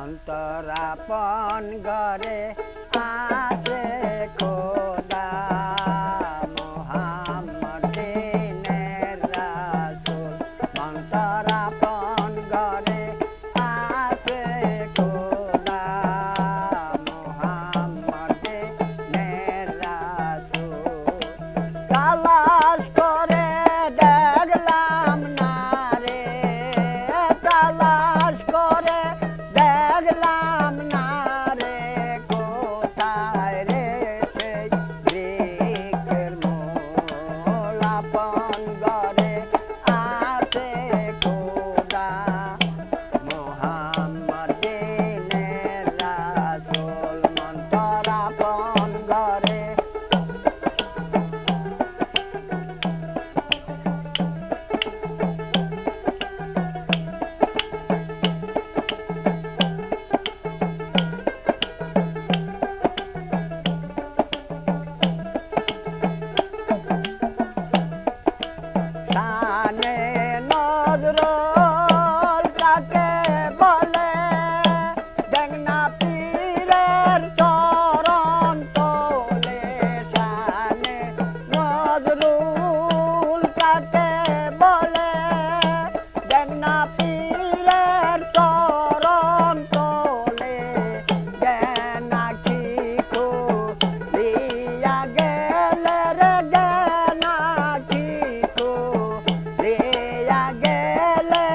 অন্তরাপন ঘরে আছে খোদা মুহাম্মদিনের রাসূল অন্তরাপন ঘরে আছে খোদা মুহাম্মদিনের রাসূল তালাশ করে দেখলাম না রে তালাশ করে দেখলাম না রে কোথায় রে সেই বৃক্ষের মূল আপন ঘরে আছে খোদা মুহাম্মদিনের রাসূল অন্তরাপন ঘরে শানে নজরুল কাকে বলে দেখ না পীরের চরণ তলে শানে নজরুল কাকে বলে দেখ না পীরের চরণ তলে জ্ঞানা কি করিয়া গেলে রে জ্ঞানা কি করিয়া গেলে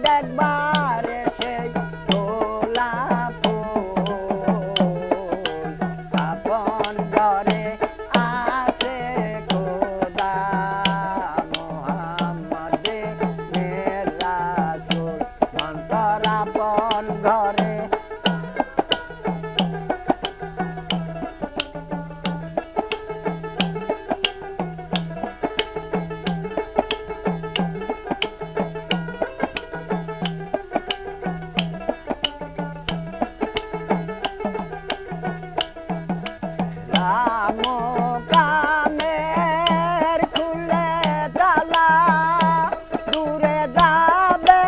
দেখবার সেই গোলাপ ফুল আপন ঘরে আছে খোদা মুহাম্মদিনের রাসূল অন্তরাপন ঘরে রাম কামের খুলে তালা দূরে যাবে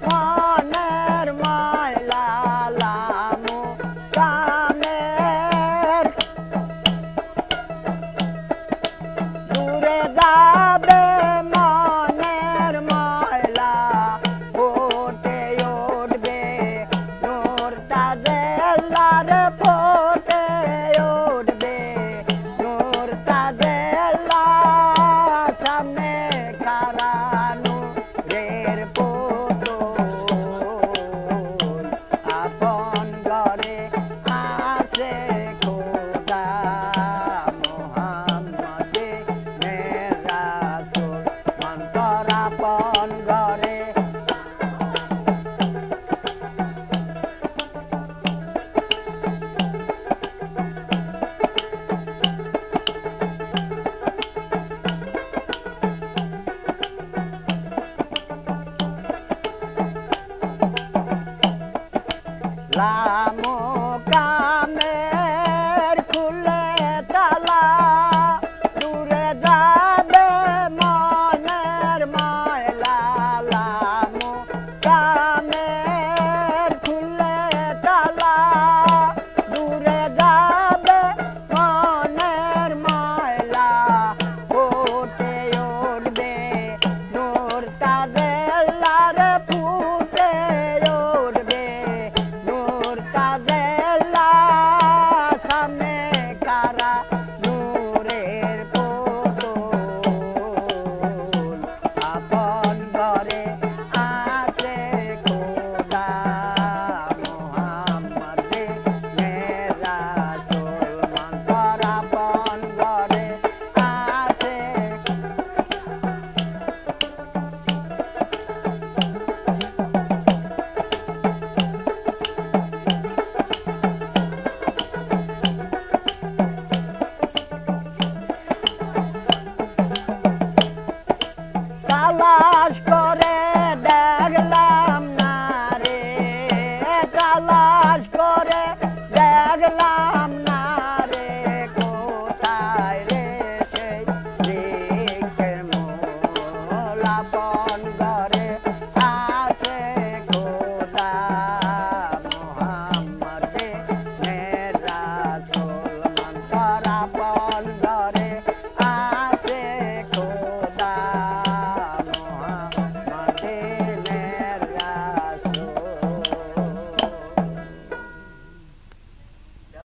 মনের ময়লা লাম কামের দূরে যাবে মনের ময়লা ফোটে উঠবে নূর তাজেল্লার ফোটে উঠবে নূর তাজেল্লা সামনে খাড়া নূরের পুতুল আপন ঘরে আছে খোদা মুহাম্মদিনের রাসূল অন্তরাপন ঘরে লাম